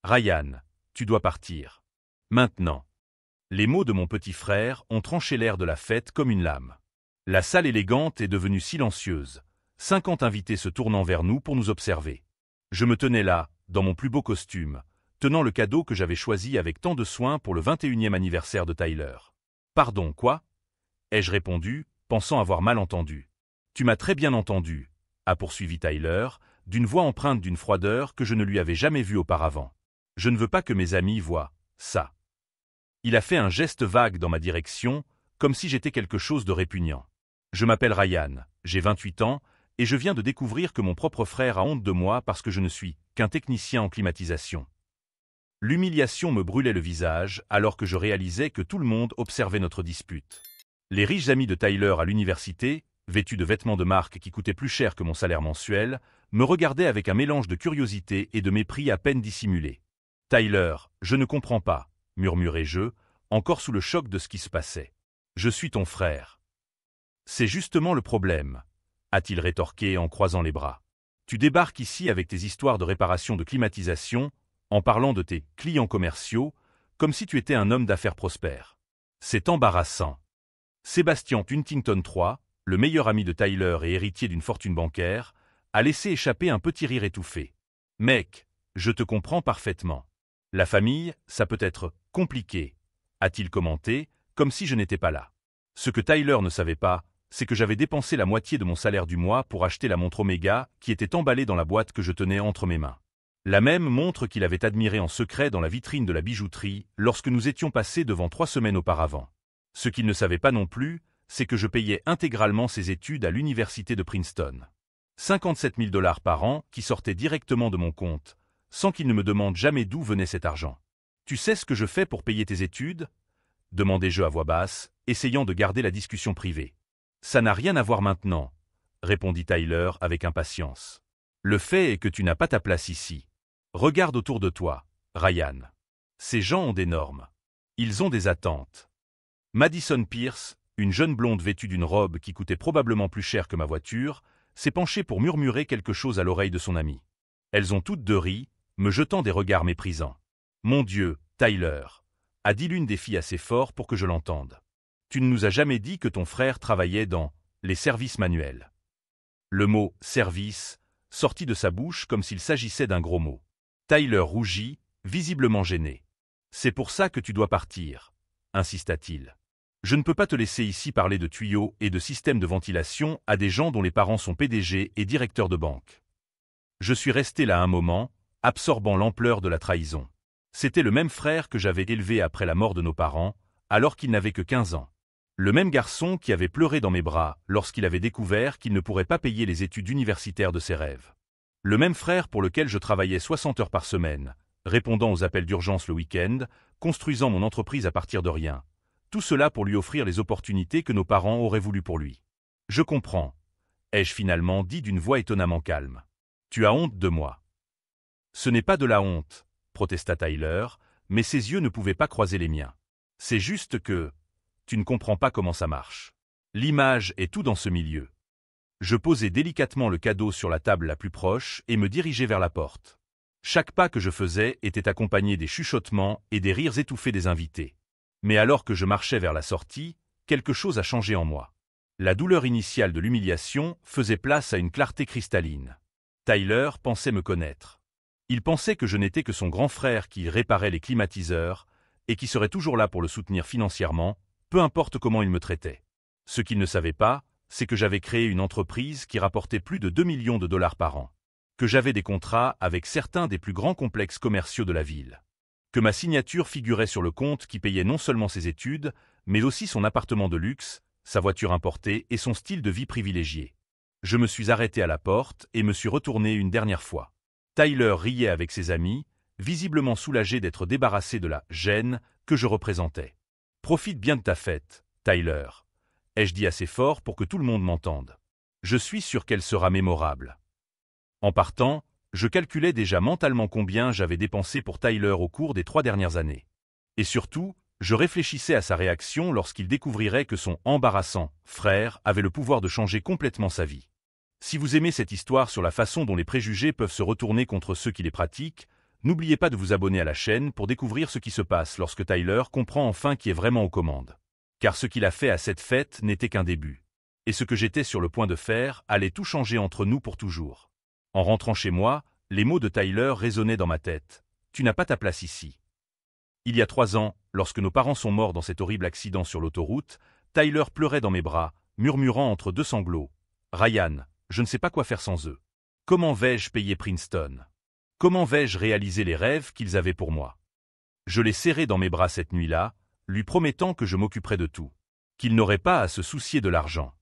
Ryan, tu dois partir. Maintenant. Les mots de mon petit frère ont tranché l'air de la fête comme une lame. La salle élégante est devenue silencieuse, 50 invités se tournant vers nous pour nous observer. Je me tenais là, dans mon plus beau costume, tenant le cadeau que j'avais choisi avec tant de soin pour le 21e anniversaire de Tyler. « Pardon, quoi ?» ai-je répondu, pensant avoir mal entendu. « Tu m'as très bien entendu », a poursuivi Tyler, d'une voix empreinte d'une froideur que je ne lui avais jamais vue auparavant. « Je ne veux pas que mes amis voient ça. » Il a fait un geste vague dans ma direction, comme si j'étais quelque chose de répugnant. « Je m'appelle Ryan, j'ai 28 ans, et je viens de découvrir que mon propre frère a honte de moi parce que je ne suis qu'un technicien en climatisation. » L'humiliation me brûlait le visage alors que je réalisais que tout le monde observait notre dispute. Les riches amis de Tyler à l'université, vêtus de vêtements de marque qui coûtaient plus cher que mon salaire mensuel, me regardaient avec un mélange de curiosité et de mépris à peine dissimulé. « Tyler, je ne comprends pas, » murmurai-je, encore sous le choc de ce qui se passait. « Je suis ton frère. »« C'est justement le problème, » a-t-il rétorqué en croisant les bras. « Tu débarques ici avec tes histoires de réparation de climatisation, en parlant de tes clients commerciaux, comme si tu étais un homme d'affaires prospère. C'est embarrassant. » Sébastien Huntington III, le meilleur ami de Tyler et héritier d'une fortune bancaire, a laissé échapper un petit rire étouffé. « Mec, je te comprends parfaitement. La famille, ça peut être compliqué, » a-t-il commenté, comme si je n'étais pas là. Ce que Tyler ne savait pas, c'est que j'avais dépensé la moitié de mon salaire du mois pour acheter la montre Omega qui était emballée dans la boîte que je tenais entre mes mains. La même montre qu'il avait admirée en secret dans la vitrine de la bijouterie lorsque nous étions passés devant 3 semaines auparavant. Ce qu'il ne savait pas non plus, c'est que je payais intégralement ses études à l'université de Princeton. 57 000 $ par an qui sortaient directement de mon compte, sans qu'il ne me demande jamais d'où venait cet argent. « Tu sais ce que je fais pour payer tes études ?» demandai-je à voix basse, essayant de garder la discussion privée. « Ça n'a rien à voir maintenant, » répondit Tyler avec impatience. « Le fait est que tu n'as pas ta place ici. Regarde autour de toi, Ryan. Ces gens ont des normes. Ils ont des attentes. » Madison Pierce, une jeune blonde vêtue d'une robe qui coûtait probablement plus cher que ma voiture, s'est penchée pour murmurer quelque chose à l'oreille de son amie. Elles ont toutes deux ri, me jetant des regards méprisants. « Mon Dieu, Tyler !» a dit l'une des filles assez fort pour que je l'entende. « Tu ne nous as jamais dit que ton frère travaillait dans les services manuels. » Le mot « service » sortit de sa bouche comme s'il s'agissait d'un gros mot. Tyler rougit, visiblement gêné. « C'est pour ça que tu dois partir, » insista-t-il. « Je ne peux pas te laisser ici parler de tuyaux et de systèmes de ventilation à des gens dont les parents sont PDG et directeurs de banque. » Je suis resté là un moment, absorbant l'ampleur de la trahison. C'était le même frère que j'avais élevé après la mort de nos parents, alors qu'il n'avait que 15 ans. Le même garçon qui avait pleuré dans mes bras lorsqu'il avait découvert qu'il ne pourrait pas payer les études universitaires de ses rêves. Le même frère pour lequel je travaillais 60 heures par semaine, répondant aux appels d'urgence le week-end, construisant mon entreprise à partir de rien. Tout cela pour lui offrir les opportunités que nos parents auraient voulu pour lui. « Je comprends, » ai-je finalement dit d'une voix étonnamment calme. « Tu as honte de moi. » « Ce n'est pas de la honte, » protesta Tyler, mais ses yeux ne pouvaient pas croiser les miens. « C'est juste que tu ne comprends pas comment ça marche. L'image est tout dans ce milieu. » Je posai délicatement le cadeau sur la table la plus proche et me dirigeai vers la porte. Chaque pas que je faisais était accompagné des chuchotements et des rires étouffés des invités. Mais alors que je marchais vers la sortie, quelque chose a changé en moi. La douleur initiale de l'humiliation faisait place à une clarté cristalline. Tyler pensait me connaître. Il pensait que je n'étais que son grand frère qui réparait les climatiseurs et qui serait toujours là pour le soutenir financièrement, peu importe comment il me traitait. Ce qu'il ne savait pas, c'est que j'avais créé une entreprise qui rapportait plus de 2 millions de $ par an, que j'avais des contrats avec certains des plus grands complexes commerciaux de la ville, que ma signature figurait sur le compte qui payait non seulement ses études, mais aussi son appartement de luxe, sa voiture importée et son style de vie privilégié. Je me suis arrêté à la porte et me suis retourné une dernière fois. Tyler riait avec ses amis, visiblement soulagé d'être débarrassé de la gêne que je représentais. « Profite bien de ta fête, Tyler », ai-je dit assez fort pour que tout le monde m'entende. Je suis sûr qu'elle sera mémorable. En partant, je calculais déjà mentalement combien j'avais dépensé pour Tyler au cours des 3 dernières années. Et surtout, je réfléchissais à sa réaction lorsqu'il découvrirait que son embarrassant frère avait le pouvoir de changer complètement sa vie. Si vous aimez cette histoire sur la façon dont les préjugés peuvent se retourner contre ceux qui les pratiquent, N'oubliez pas de vous abonner à la chaîne pour découvrir ce qui se passe lorsque Tyler comprend enfin qui est vraiment aux commandes. Car ce qu'il a fait à cette fête n'était qu'un début. Et ce que j'étais sur le point de faire allait tout changer entre nous pour toujours. En rentrant chez moi, les mots de Tyler résonnaient dans ma tête. « Tu n'as pas ta place ici. » Il y a 3 ans, lorsque nos parents sont morts dans cet horrible accident sur l'autoroute, Tyler pleurait dans mes bras, murmurant entre 2 sanglots. « Ryan, je ne sais pas quoi faire sans eux. Comment vais-je payer Princeton? Comment vais-je réaliser les rêves qu'ils avaient pour moi ?» Je l'ai serré dans mes bras cette nuit-là, lui promettant que je m'occuperais de tout, qu'il n'aurait pas à se soucier de l'argent,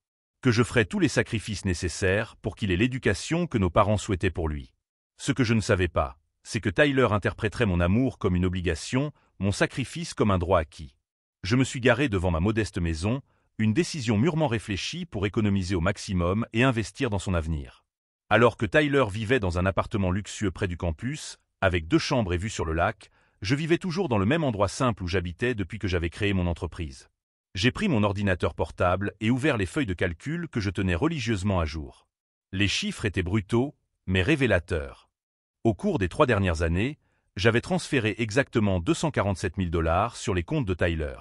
que je ferais tous les sacrifices nécessaires pour qu'il ait l'éducation que nos parents souhaitaient pour lui. Ce que je ne savais pas, c'est que Tyler interpréterait mon amour comme une obligation, mon sacrifice comme un droit acquis. Je me suis garé devant ma modeste maison, une décision mûrement réfléchie pour économiser au maximum et investir dans son avenir. Alors que Tyler vivait dans un appartement luxueux près du campus, avec 2 chambres et vue sur le lac, je vivais toujours dans le même endroit simple où j'habitais depuis que j'avais créé mon entreprise. J'ai pris mon ordinateur portable et ouvert les feuilles de calcul que je tenais religieusement à jour. Les chiffres étaient brutaux, mais révélateurs. Au cours des 3 dernières années, j'avais transféré exactement 247 000 $ sur les comptes de Tyler.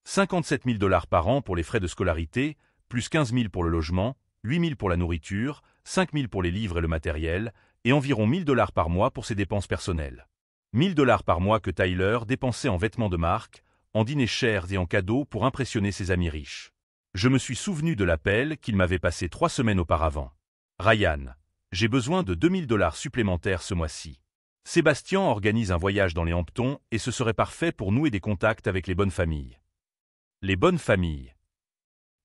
57 000 $ par an pour les frais de scolarité, plus 15 000 pour le logement, 8 000 pour la nourriture, 5 000 pour les livres et le matériel, et environ 1 000 $ par mois pour ses dépenses personnelles. 1 000 $ par mois que Tyler dépensait en vêtements de marque, en dîners chers et en cadeaux pour impressionner ses amis riches. Je me suis souvenu de l'appel qu'il m'avait passé 3 semaines auparavant. « Ryan, j'ai besoin de 2 000 $ supplémentaires ce mois-ci. Sébastien organise un voyage dans les Hamptons et ce serait parfait pour nouer des contacts avec les bonnes familles. » Les bonnes familles.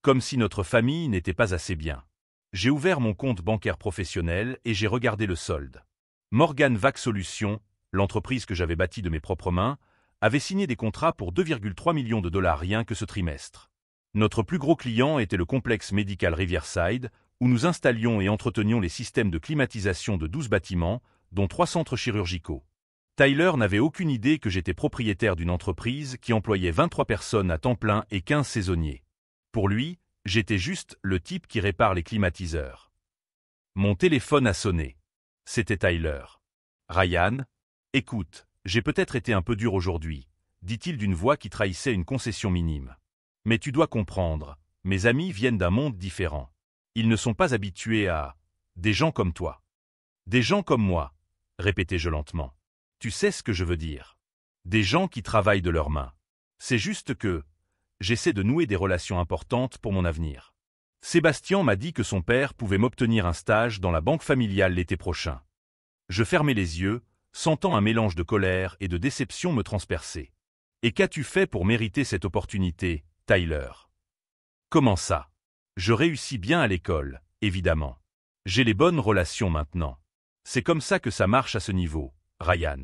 Comme si notre famille n'était pas assez bien. J'ai ouvert mon compte bancaire professionnel et j'ai regardé le solde. Morgan Vac Solutions, l'entreprise que j'avais bâtie de mes propres mains, avait signé des contrats pour 2,3 millions de $ rien que ce trimestre. Notre plus gros client était le complexe médical Riverside, où nous installions et entretenions les systèmes de climatisation de 12 bâtiments, dont 3 centres chirurgicaux. Tyler n'avait aucune idée que j'étais propriétaire d'une entreprise qui employait 23 personnes à temps plein et 15 saisonniers. Pour lui, j'étais juste le type qui répare les climatiseurs. Mon téléphone a sonné. C'était Tyler. « Ryan, écoute, j'ai peut-être été un peu dur aujourd'hui, dit-il d'une voix qui trahissait une concession minime. Mais tu dois comprendre, mes amis viennent d'un monde différent. Ils ne sont pas habitués à des gens comme toi. Des gens comme moi, répétai-je lentement. Tu sais ce que je veux dire. Des gens qui travaillent de leurs mains. C'est juste que j'essaie de nouer des relations importantes pour mon avenir. Sébastien m'a dit que son père pouvait m'obtenir un stage dans la banque familiale l'été prochain. Je fermai les yeux, sentant un mélange de colère et de déception me transpercer. Et qu'as-tu fait pour mériter cette opportunité, Tyler? Comment ça? Je réussis bien à l'école, évidemment. J'ai les bonnes relations maintenant. C'est comme ça que ça marche à ce niveau, Ryan.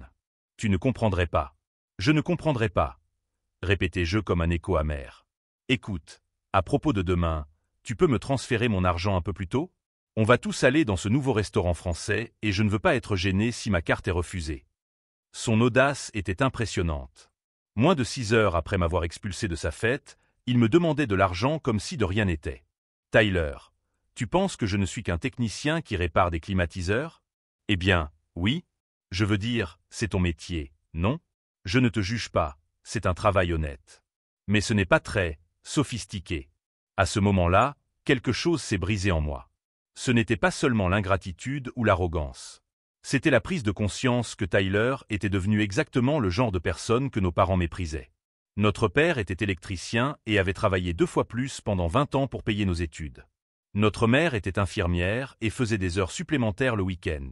Tu ne comprendrais pas. Je ne comprendrais pas, répétai-je comme un écho amer. Écoute, à propos de demain, tu peux me transférer mon argent un peu plus tôt? On va tous aller dans ce nouveau restaurant français et je ne veux pas être gêné si ma carte est refusée. Son audace était impressionnante. Moins de 6 heures après m'avoir expulsé de sa fête, il me demandait de l'argent comme si de rien n'était. Tyler, tu penses que je ne suis qu'un technicien qui répare des climatiseurs? Eh bien, oui. Je veux dire, c'est ton métier, non? Je ne te juge pas, c'est un travail honnête. Mais ce n'est pas très sophistiqué. À ce moment-là, quelque chose s'est brisé en moi. Ce n'était pas seulement l'ingratitude ou l'arrogance. C'était la prise de conscience que Tyler était devenu exactement le genre de personne que nos parents méprisaient. Notre père était électricien et avait travaillé 2 fois plus pendant 20 ans pour payer nos études. Notre mère était infirmière et faisait des heures supplémentaires le week-end.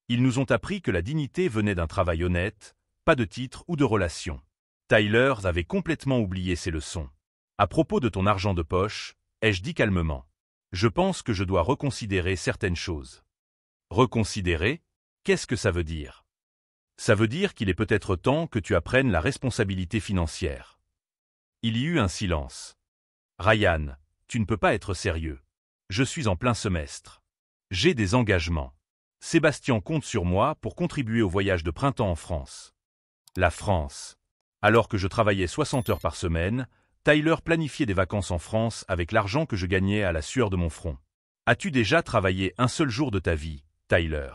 Ils nous ont appris que la dignité venait d'un travail honnête, pas de titre ou de relation. Tyler avait complètement oublié ces leçons. À propos de ton argent de poche, ai-je dit calmement. Je pense que je dois reconsidérer certaines choses. Reconsidérer? Qu'est-ce que ça veut dire? Ça veut dire qu'il est peut-être temps que tu apprennes la responsabilité financière. Il y eut un silence. Ryan, tu ne peux pas être sérieux. Je suis en plein semestre. J'ai des engagements. Sébastien compte sur moi pour contribuer au voyage de printemps en France. La France. Alors que je travaillais 60 heures par semaine, Tyler planifiait des vacances en France avec l'argent que je gagnais à la sueur de mon front. As-tu déjà travaillé un seul jour de ta vie, Tyler?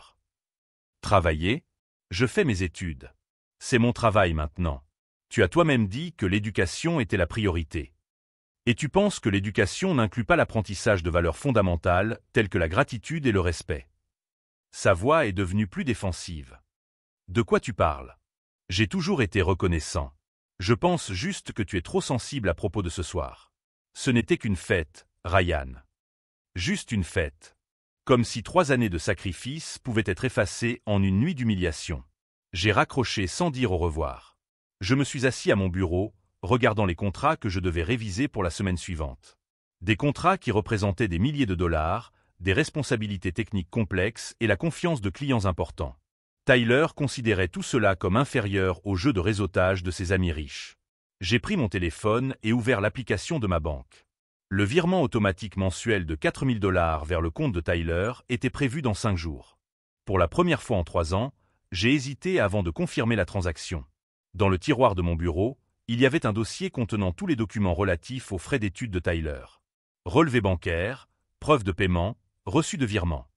Travailler? Je fais mes études. C'est mon travail maintenant. Tu as toi-même dit que l'éducation était la priorité. Et tu penses que l'éducation n'inclut pas l'apprentissage de valeurs fondamentales telles que la gratitude et le respect. Sa voix est devenue plus défensive. De quoi tu parles? J'ai toujours été reconnaissant. Je pense juste que tu es trop sensible à propos de ce soir. Ce n'était qu'une fête, Ryan. Juste une fête. Comme si 3 années de sacrifice pouvaient être effacées en une nuit d'humiliation. J'ai raccroché sans dire au revoir. Je me suis assis à mon bureau, regardant les contrats que je devais réviser pour la semaine suivante. Des contrats qui représentaient des milliers de dollars, des responsabilités techniques complexes et la confiance de clients importants. Tyler considérait tout cela comme inférieur au jeu de réseautage de ses amis riches. J'ai pris mon téléphone et ouvert l'application de ma banque. Le virement automatique mensuel de 4 000 $ vers le compte de Tyler était prévu dans 5 jours. Pour la première fois en 3 ans, j'ai hésité avant de confirmer la transaction. Dans le tiroir de mon bureau, il y avait un dossier contenant tous les documents relatifs aux frais d'études de Tyler. Relevé bancaire, preuve de paiement, reçu de virement.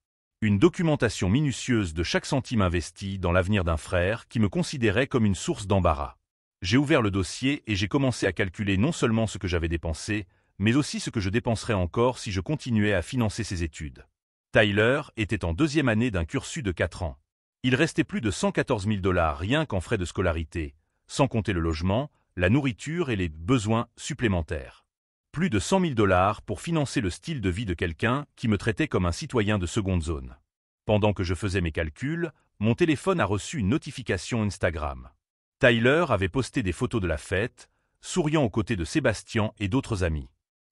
Une documentation minutieuse de chaque centime investi dans l'avenir d'un frère qui me considérait comme une source d'embarras. J'ai ouvert le dossier et j'ai commencé à calculer non seulement ce que j'avais dépensé, mais aussi ce que je dépenserais encore si je continuais à financer ses études. Tyler était en 2e année d'un cursus de 4 ans. Il restait plus de 114 000 $ rien qu'en frais de scolarité, sans compter le logement, la nourriture et les besoins supplémentaires. Plus de 100 000 $ pour financer le style de vie de quelqu'un qui me traitait comme un citoyen de seconde zone. Pendant que je faisais mes calculs, mon téléphone a reçu une notification Instagram. Tyler avait posté des photos de la fête, souriant aux côtés de Sébastien et d'autres amis.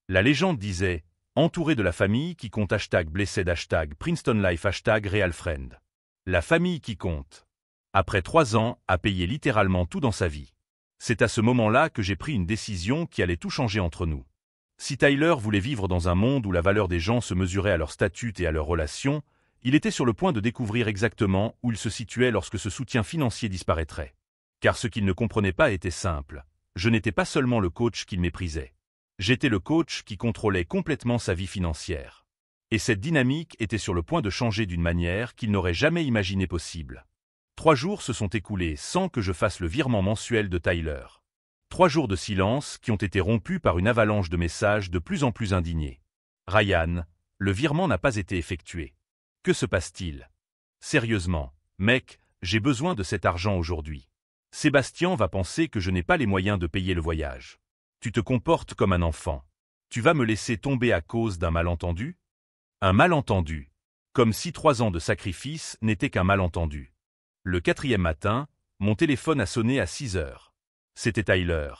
La légende disait « Entouré de la famille qui compte #blessed #PrincetonLife #RealFriend ». La famille qui compte. Après 3 ans, a payé littéralement tout dans sa vie. C'est à ce moment-là que j'ai pris une décision qui allait tout changer entre nous. Si Tyler voulait vivre dans un monde où la valeur des gens se mesurait à leur statut et à leurs relations, il était sur le point de découvrir exactement où il se situait lorsque ce soutien financier disparaîtrait. Car ce qu'il ne comprenait pas était simple. Je n'étais pas seulement le coach qu'il méprisait. J'étais le coach qui contrôlait complètement sa vie financière. Et cette dynamique était sur le point de changer d'une manière qu'il n'aurait jamais imaginé possible. 3 jours se sont écoulés sans que je fasse le virement mensuel de Tyler. 3 jours de silence qui ont été rompus par une avalanche de messages de plus en plus indignés. Ryan, le virement n'a pas été effectué. Que se passe-t-il? Sérieusement, mec, j'ai besoin de cet argent aujourd'hui. Sébastien va penser que je n'ai pas les moyens de payer le voyage. Tu te comportes comme un enfant. Tu vas me laisser tomber à cause d'un malentendu? Un malentendu. Comme si 3 ans de sacrifice n'étaient qu'un malentendu. Le 4e matin, mon téléphone a sonné à 6 heures. C'était Tyler,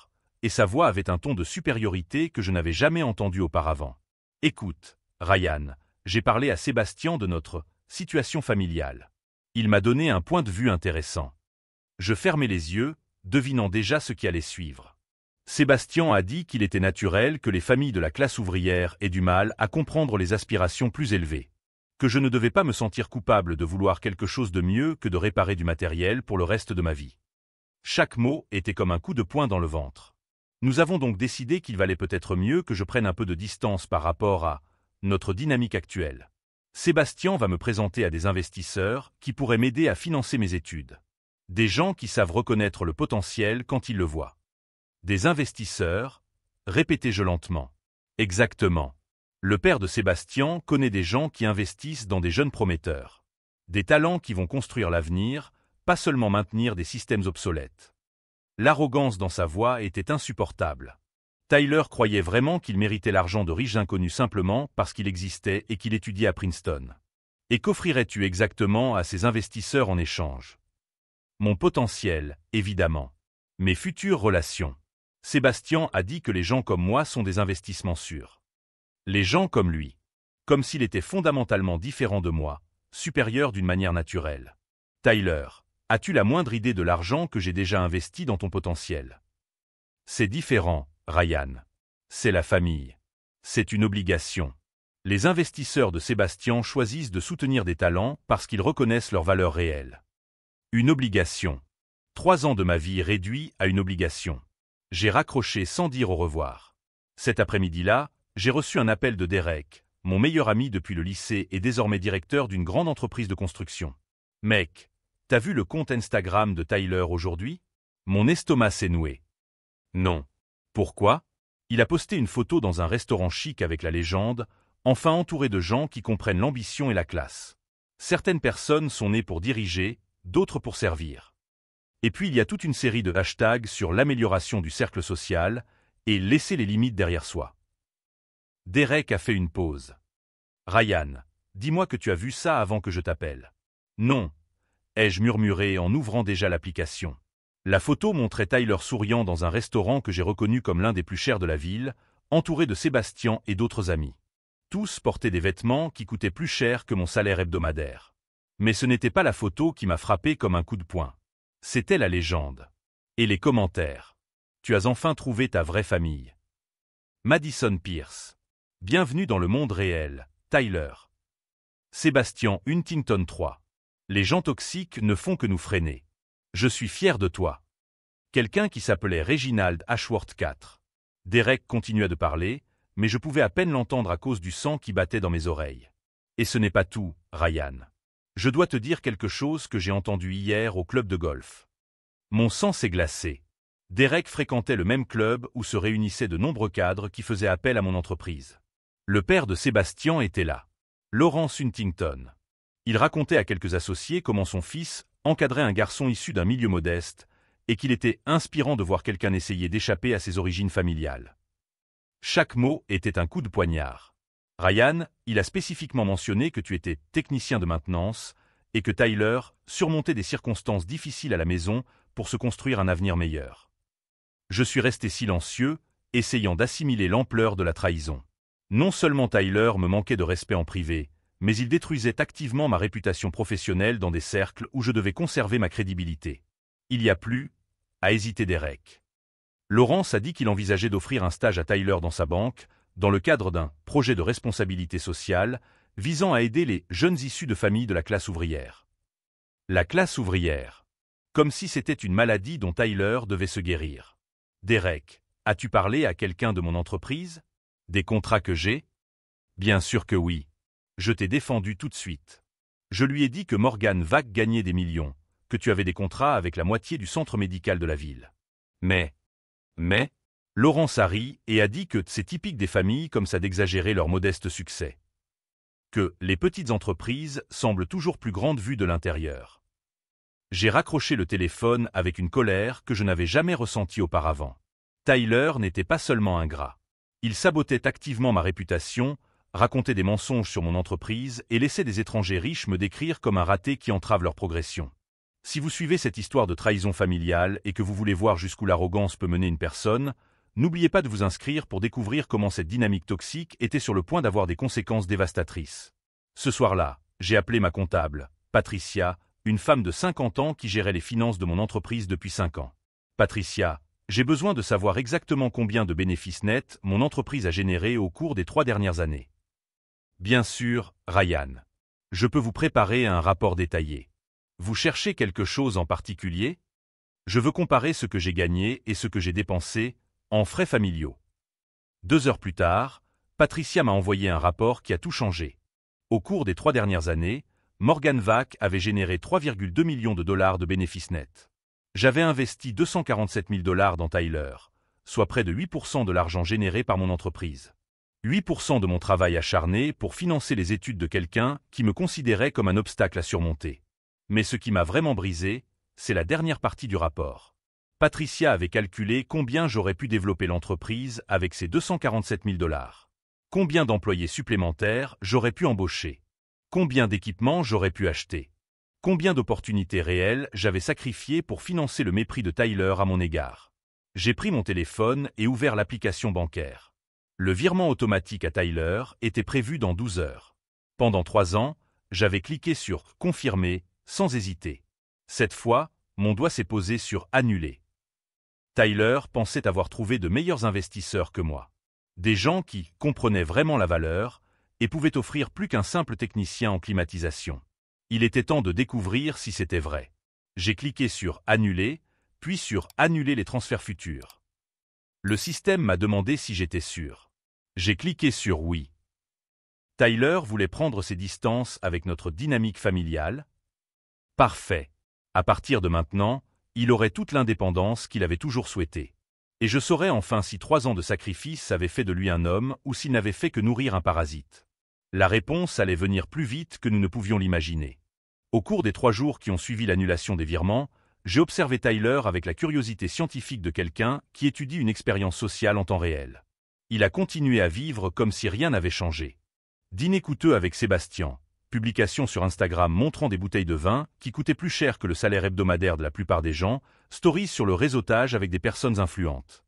et sa voix avait un ton de supériorité que je n'avais jamais entendu auparavant. Écoute, Ryan, j'ai parlé à Sébastien de notre situation familiale. Il m'a donné un point de vue intéressant. Je fermais les yeux, devinant déjà ce qui allait suivre. Sébastien a dit qu'il était naturel que les familles de la classe ouvrière aient du mal à comprendre les aspirations plus élevées. Que je ne devais pas me sentir coupable de vouloir quelque chose de mieux que de réparer du matériel pour le reste de ma vie. Chaque mot était comme un coup de poing dans le ventre. Nous avons donc décidé qu'il valait peut-être mieux que je prenne un peu de distance par rapport à notre dynamique actuelle. Sébastien va me présenter à des investisseurs qui pourraient m'aider à financer mes études. Des gens qui savent reconnaître le potentiel quand ils le voient. Des investisseurs, répétai-je lentement. Exactement. Le père de Sébastien connaît des gens qui investissent dans des jeunes prometteurs. Des talents qui vont construire l'avenir, pas seulement maintenir des systèmes obsolètes. L'arrogance dans sa voix était insupportable. Tyler croyait vraiment qu'il méritait l'argent de riches inconnus simplement parce qu'il existait et qu'il étudiait à Princeton. Et qu'offrirais-tu exactement à ces investisseurs en échange? Mon potentiel, évidemment. Mes futures relations. Sébastien a dit que les gens comme moi sont des investissements sûrs. Les gens comme lui. Comme s'il était fondamentalement différent de moi, supérieur d'une manière naturelle. Tyler, as-tu la moindre idée de l'argent que j'ai déjà investi dans ton potentiel? C'est différent, Ryan. C'est la famille. C'est une obligation. Les investisseurs de Sébastien choisissent de soutenir des talents parce qu'ils reconnaissent leur valeur réelle. Une obligation. 3 ans de ma vie réduits à une obligation. J'ai raccroché sans dire au revoir. Cet après-midi-là, j'ai reçu un appel de Derek, mon meilleur ami depuis le lycée et désormais directeur d'une grande entreprise de construction. Mec, T'as vu le compte Instagram de Tyler aujourd'hui? Mon estomac s'est noué. Non. Pourquoi? Il a posté une photo dans un restaurant chic avec la légende, enfin entouré de gens qui comprennent l'ambition et la classe. Certaines personnes sont nées pour diriger, d'autres pour servir. Et puis il y a toute une série de hashtags sur l'amélioration du cercle social et laisser les limites derrière soi. Derek a fait une pause. Ryan, dis-moi que tu as vu ça avant que je t'appelle. Non, ai-je murmuré en ouvrant déjà l'application. La photo montrait Tyler souriant dans un restaurant que j'ai reconnu comme l'un des plus chers de la ville, entouré de Sébastien et d'autres amis. Tous portaient des vêtements qui coûtaient plus cher que mon salaire hebdomadaire. Mais ce n'était pas la photo qui m'a frappé comme un coup de poing. C'était la légende. Et les commentaires. Tu as enfin trouvé ta vraie famille. Madison Pierce. Bienvenue dans le monde réel, Tyler. Sébastien Huntington 3. Les gens toxiques ne font que nous freiner. Je suis fier de toi. Quelqu'un qui s'appelait Reginald Ashworth 4. Derek continua de parler, mais je pouvais à peine l'entendre à cause du sang qui battait dans mes oreilles. Et ce n'est pas tout, Ryan. Je dois te dire quelque chose que j'ai entendu hier au club de golf. Mon sang s'est glacé. Derek fréquentait le même club où se réunissaient de nombreux cadres qui faisaient appel à mon entreprise. Le père de Sébastien était là. Lawrence Huntington. Il racontait à quelques associés comment son fils encadrait un garçon issu d'un milieu modeste et qu'il était inspirant de voir quelqu'un essayer d'échapper à ses origines familiales. Chaque mot était un coup de poignard. Ryan, il a spécifiquement mentionné que tu étais technicien de maintenance et que Tyler surmontait des circonstances difficiles à la maison pour se construire un avenir meilleur. Je suis resté silencieux, essayant d'assimiler l'ampleur de la trahison. Non seulement Tyler me manquait de respect en privé, mais il détruisait activement ma réputation professionnelle dans des cercles où je devais conserver ma crédibilité. Il y a plus à hésiter Derek. Lawrence a dit qu'il envisageait d'offrir un stage à Tyler dans sa banque, dans le cadre d'un projet de responsabilité sociale visant à aider les jeunes issus de familles de la classe ouvrière. La classe ouvrière. Comme si c'était une maladie dont Tyler devait se guérir. Derek, as-tu parlé à quelqu'un de mon entreprise? Des contrats que j'ai? Bien sûr que oui. Je t'ai défendu tout de suite. Je lui ai dit que Morgan Vac gagnait des millions, que tu avais des contrats avec la moitié du centre médical de la ville. Mais, Laurence a ri et a dit que c'est typique des familles comme ça d'exagérer leur modeste succès. Que les petites entreprises semblent toujours plus grandes vues de l'intérieur. J'ai raccroché le téléphone avec une colère que je n'avais jamais ressentie auparavant. Tyler n'était pas seulement ingrat. Il sabotait activement ma réputation, racontait des mensonges sur mon entreprise et laissait des étrangers riches me décrire comme un raté qui entrave leur progression. Si vous suivez cette histoire de trahison familiale et que vous voulez voir jusqu'où l'arrogance peut mener une personne, n'oubliez pas de vous inscrire pour découvrir comment cette dynamique toxique était sur le point d'avoir des conséquences dévastatrices. Ce soir-là, j'ai appelé ma comptable, Patricia, une femme de 50 ans qui gérait les finances de mon entreprise depuis 5 ans. Patricia, j'ai besoin de savoir exactement combien de bénéfices nets mon entreprise a généré au cours des 3 dernières années. Bien sûr, Ryan. Je peux vous préparer un rapport détaillé. Vous cherchez quelque chose en particulier? Je veux comparer ce que j'ai gagné et ce que j'ai dépensé en frais familiaux. 2 heures plus tard, Patricia m'a envoyé un rapport qui a tout changé. Au cours des 3 dernières années, Morgan Vac avait généré 3,2 millions de dollars de bénéfices nets. J'avais investi 247 000 dollars dans Tyler, soit près de 8% de l'argent généré par mon entreprise. 8% de mon travail acharné pour financer les études de quelqu'un qui me considérait comme un obstacle à surmonter. Mais ce qui m'a vraiment brisé, c'est la dernière partie du rapport. Patricia avait calculé combien j'aurais pu développer l'entreprise avec ces 247 000 dollars. Combien d'employés supplémentaires j'aurais pu embaucher. Combien d'équipements j'aurais pu acheter. Combien d'opportunités réelles j'avais sacrifiées pour financer le mépris de Tyler à mon égard. J'ai pris mon téléphone et ouvert l'application bancaire. Le virement automatique à Tyler était prévu dans 12 heures. Pendant 3 ans, j'avais cliqué sur « Confirmer » sans hésiter. Cette fois, mon doigt s'est posé sur « Annuler ». Tyler pensait avoir trouvé de meilleurs investisseurs que moi. Des gens qui comprenaient vraiment la valeur et pouvaient offrir plus qu'un simple technicien en climatisation. Il était temps de découvrir si c'était vrai. J'ai cliqué sur « Annuler », puis sur « Annuler les transferts futurs ». Le système m'a demandé si j'étais sûr. J'ai cliqué sur « Oui ». Tyler voulait prendre ses distances avec notre dynamique familiale. Parfait. À partir de maintenant, il aurait toute l'indépendance qu'il avait toujours souhaitée. Et je saurais enfin si 3 ans de sacrifice avaient fait de lui un homme ou s'il n'avait fait que nourrir un parasite. La réponse allait venir plus vite que nous ne pouvions l'imaginer. Au cours des 3 jours qui ont suivi l'annulation des virements, j'ai observé Tyler avec la curiosité scientifique de quelqu'un qui étudie une expérience sociale en temps réel. Il a continué à vivre comme si rien n'avait changé. Dîner coûteux avec Sébastien, publication sur Instagram montrant des bouteilles de vin qui coûtaient plus cher que le salaire hebdomadaire de la plupart des gens, stories sur le réseautage avec des personnes influentes.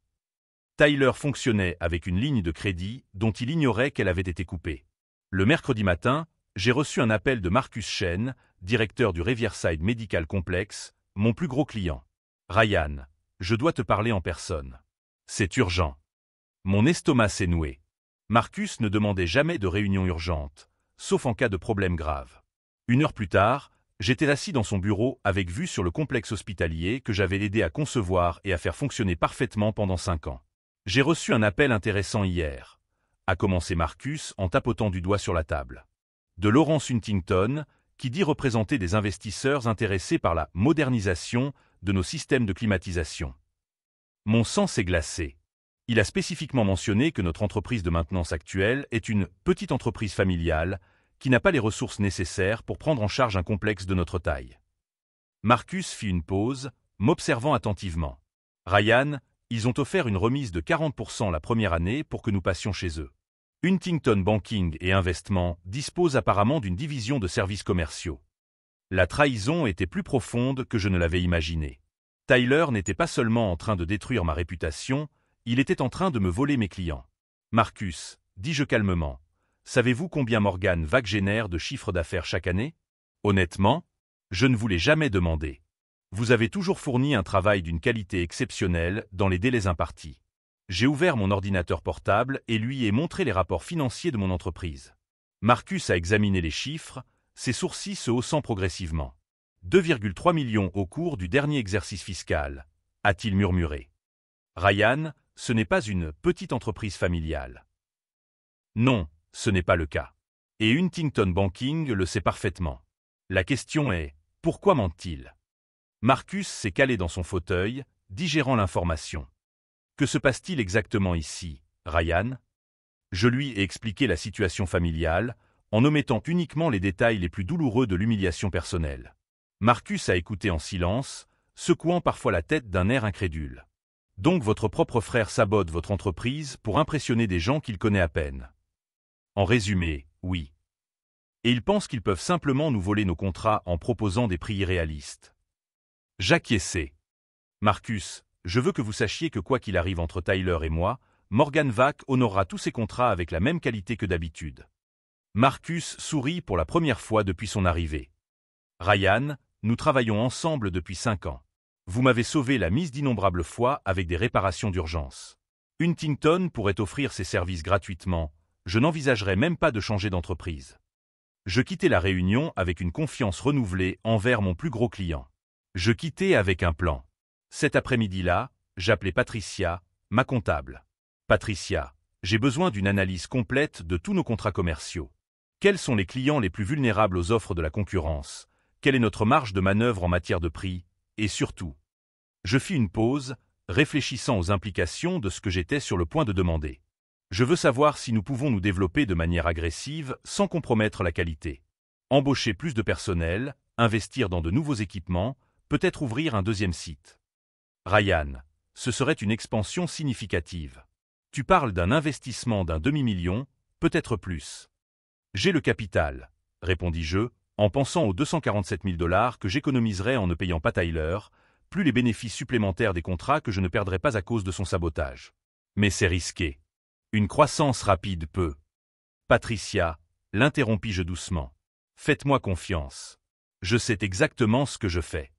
Tyler fonctionnait avec une ligne de crédit dont il ignorait qu'elle avait été coupée. Le mercredi matin, j'ai reçu un appel de Marcus Chen, directeur du Riverside Medical Complex, mon plus gros client. Ryan, je dois te parler en personne. C'est urgent. Mon estomac s'est noué. Marcus ne demandait jamais de réunion urgente, sauf en cas de problème grave. 1 heure plus tard, j'étais assis dans son bureau avec vue sur le complexe hospitalier que j'avais aidé à concevoir et à faire fonctionner parfaitement pendant 5 ans. J'ai reçu un appel intéressant hier, a commencé Marcus en tapotant du doigt sur la table. De Lawrence Huntington, qui dit représenter des investisseurs intéressés par la modernisation de nos systèmes de climatisation. Mon sang s'est glacé. Il a spécifiquement mentionné que notre entreprise de maintenance actuelle est une petite entreprise familiale qui n'a pas les ressources nécessaires pour prendre en charge un complexe de notre taille. Marcus fit une pause, m'observant attentivement. Ryan, ils ont offert une remise de 40% la première année pour que nous passions chez eux. Huntington Banking et Investment dispose apparemment d'une division de services commerciaux. La trahison était plus profonde que je ne l'avais imaginé. Tyler n'était pas seulement en train de détruire ma réputation, il était en train de me voler mes clients. Marcus, dis-je calmement, savez-vous combien Morgan Vac génère de chiffre d'affaires chaque année? Honnêtement, je ne vous l'ai jamais demandé. Vous avez toujours fourni un travail d'une qualité exceptionnelle dans les délais impartis. J'ai ouvert mon ordinateur portable et lui ai montré les rapports financiers de mon entreprise. Marcus a examiné les chiffres, ses sourcils se haussant progressivement. 2,3 millions au cours du dernier exercice fiscal, a-t-il murmuré. Ryan, ce n'est pas une petite entreprise familiale. Non, ce n'est pas le cas. Et Huntington Banking le sait parfaitement. La question est, pourquoi ment-il? Marcus s'est calé dans son fauteuil, digérant l'information. Que se passe-t-il exactement ici, Ryan? Je lui ai expliqué la situation familiale, en omettant uniquement les détails les plus douloureux de l'humiliation personnelle. Marcus a écouté en silence, secouant parfois la tête d'un air incrédule. Donc votre propre frère sabote votre entreprise pour impressionner des gens qu'il connaît à peine. En résumé, oui. Et ils pensent qu'ils peuvent simplement nous voler nos contrats en proposant des prix irréalistes. J'acquiesçai. Marcus, je veux que vous sachiez que quoi qu'il arrive entre Tyler et moi, Morgan Vac honorera tous ses contrats avec la même qualité que d'habitude. Marcus sourit pour la première fois depuis son arrivée. Ryan, nous travaillons ensemble depuis 5 ans. Vous m'avez sauvé la mise d'innombrables fois avec des réparations d'urgence. Huntington pourrait offrir ses services gratuitement, je n'envisagerais même pas de changer d'entreprise. Je quittais la réunion avec une confiance renouvelée envers mon plus gros client. Je quittais avec un plan. Cet après-midi-là, j'appelais Patricia, ma comptable. Patricia, j'ai besoin d'une analyse complète de tous nos contrats commerciaux. Quels sont les clients les plus vulnérables aux offres de la concurrence? Quelle est notre marge de manœuvre en matière de prix? Et surtout, je fis une pause, réfléchissant aux implications de ce que j'étais sur le point de demander. Je veux savoir si nous pouvons nous développer de manière agressive sans compromettre la qualité. Embaucher plus de personnel, investir dans de nouveaux équipements, peut-être ouvrir un 2e site. Ryan, ce serait une expansion significative. Tu parles d'un investissement d'un demi-million, peut-être plus. J'ai le capital, répondis-je, en pensant aux 247 000 $ que j'économiserais en ne payant pas Tyler, plus les bénéfices supplémentaires des contrats que je ne perdrais pas à cause de son sabotage. Mais c'est risqué. Une croissance rapide peut. Patricia, l'interrompis-je doucement. Faites-moi confiance. Je sais exactement ce que je fais.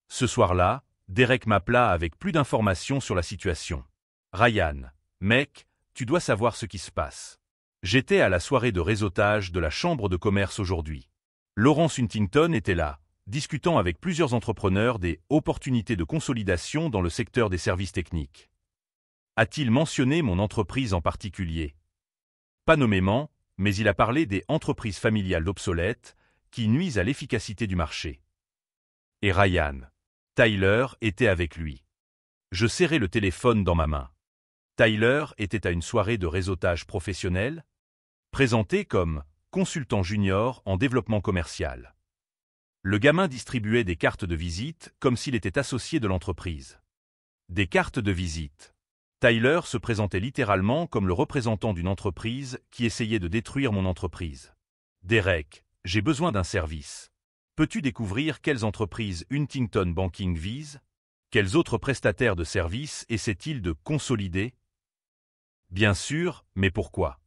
Ce soir-là, Derek m'appela avec plus d'informations sur la situation. Ryan, mec, tu dois savoir ce qui se passe. J'étais à la soirée de réseautage de la Chambre de commerce aujourd'hui. Lawrence Huntington était là, discutant avec plusieurs entrepreneurs des opportunités de consolidation dans le secteur des services techniques. A-t-il mentionné mon entreprise en particulier? Pas nommément, mais il a parlé des entreprises familiales obsolètes qui nuisent à l'efficacité du marché. Et Ryan. Tyler était avec lui. Je serrais le téléphone dans ma main. Tyler était à une soirée de réseautage professionnel, présenté comme consultant junior en développement commercial. Le gamin distribuait des cartes de visite comme s'il était associé de l'entreprise. Des cartes de visite. Tyler se présentait littéralement comme le représentant d'une entreprise qui essayait de détruire mon entreprise. Derek, j'ai besoin d'un service. Peux-tu découvrir quelles entreprises Huntington Banking vise? Quels autres prestataires de services essaient-ils de consolider? Bien sûr, mais pourquoi?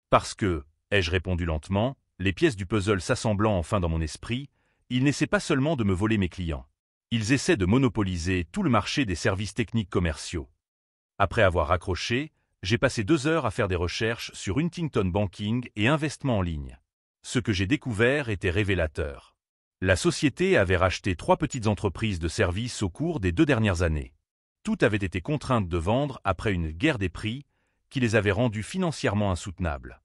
Parce que, ai-je répondu lentement, les pièces du puzzle s'assemblant enfin dans mon esprit, ils n'essaient pas seulement de me voler mes clients. Ils essaient de monopoliser tout le marché des services techniques commerciaux. Après avoir raccroché, j'ai passé 2 heures à faire des recherches sur Huntington Banking et investement en ligne. Ce que j'ai découvert était révélateur. La société avait racheté 3 petites entreprises de services au cours des 2 dernières années. Toutes avaient été contraintes de vendre après une guerre des prix qui les avait rendues financièrement insoutenables.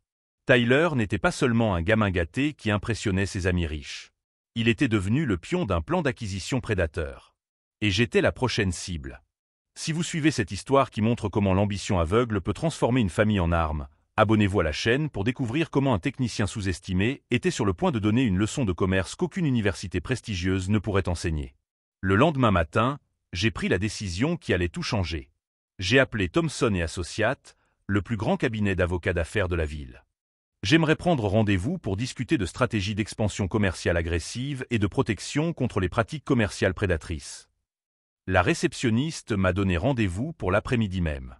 Tyler n'était pas seulement un gamin gâté qui impressionnait ses amis riches. Il était devenu le pion d'un plan d'acquisition prédateur. Et j'étais la prochaine cible. Si vous suivez cette histoire qui montre comment l'ambition aveugle peut transformer une famille en arme, abonnez-vous à la chaîne pour découvrir comment un technicien sous-estimé était sur le point de donner une leçon de commerce qu'aucune université prestigieuse ne pourrait enseigner. Le lendemain matin, j'ai pris la décision qui allait tout changer. J'ai appelé Thomson & Associates, le plus grand cabinet d'avocats d'affaires de la ville. J'aimerais prendre rendez-vous pour discuter de stratégies d'expansion commerciale agressive et de protection contre les pratiques commerciales prédatrices. La réceptionniste m'a donné rendez-vous pour l'après-midi même.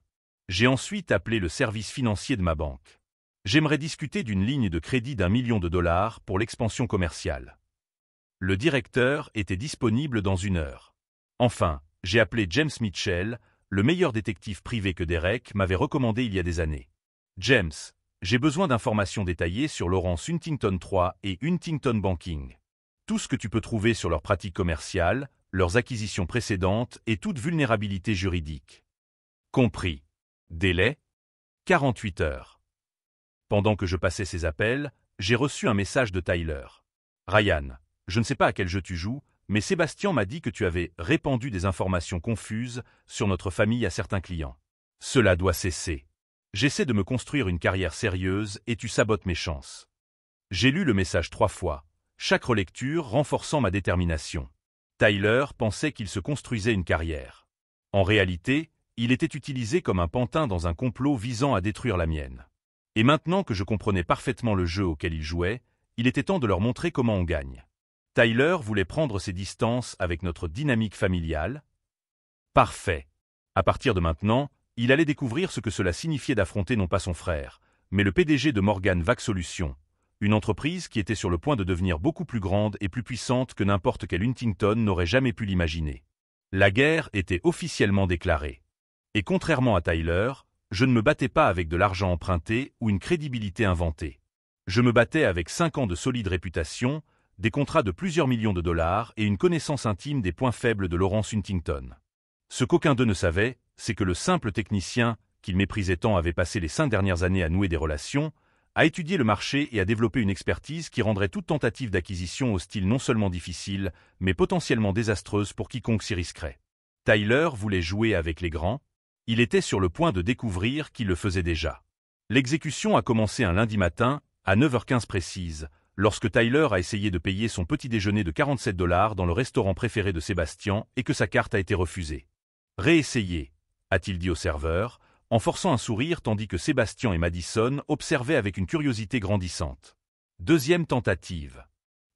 J'ai ensuite appelé le service financier de ma banque. J'aimerais discuter d'une ligne de crédit d'1 million de dollars pour l'expansion commerciale. Le directeur était disponible dans 1 heure. Enfin, j'ai appelé James Mitchell, le meilleur détective privé que Derek m'avait recommandé il y a des années. James, j'ai besoin d'informations détaillées sur Lawrence Huntington III et Huntington Banking. Tout ce que tu peux trouver sur leurs pratiques commerciales, leurs acquisitions précédentes et toute vulnérabilité juridique. Compris. Délai 48 heures. Pendant que je passais ces appels, j'ai reçu un message de Tyler. Ryan, je ne sais pas à quel jeu tu joues, mais Sébastien m'a dit que tu avais répandu des informations confuses sur notre famille à certains clients. Cela doit cesser. J'essaie de me construire une carrière sérieuse et tu sabotes mes chances. J'ai lu le message 3 fois, chaque relecture renforçant ma détermination. Tyler pensait qu'il se construisait une carrière. En réalité, il était utilisé comme un pantin dans un complot visant à détruire la mienne. Et maintenant que je comprenais parfaitement le jeu auquel il jouait, il était temps de leur montrer comment on gagne. Tyler voulait prendre ses distances avec notre dynamique familiale. Parfait. À partir de maintenant, il allait découvrir ce que cela signifiait d'affronter non pas son frère, mais le PDG de Morgan Vac Solutions, une entreprise qui était sur le point de devenir beaucoup plus grande et plus puissante que n'importe quel Huntington n'aurait jamais pu l'imaginer. La guerre était officiellement déclarée. Et contrairement à Tyler, je ne me battais pas avec de l'argent emprunté ou une crédibilité inventée. Je me battais avec 5 ans de solide réputation, des contrats de plusieurs millions de dollars et une connaissance intime des points faibles de Lawrence Huntington. Ce qu'aucun d'eux ne savait, c'est que le simple technicien, qu'il méprisait tant, avait passé les 5 dernières années à nouer des relations, à étudier le marché et à développer une expertise qui rendrait toute tentative d'acquisition hostile non seulement difficile, mais potentiellement désastreuse pour quiconque s'y risquerait. Tyler voulait jouer avec les grands. Il était sur le point de découvrir qu'il le faisait déjà. L'exécution a commencé un lundi matin, à 9h15 précise, lorsque Tyler a essayé de payer son petit déjeuner de 47 $ dans le restaurant préféré de Sébastien et que sa carte a été refusée. Réessayez, a-t-il dit au serveur, en forçant un sourire tandis que Sébastien et Madison observaient avec une curiosité grandissante. Deuxième tentative.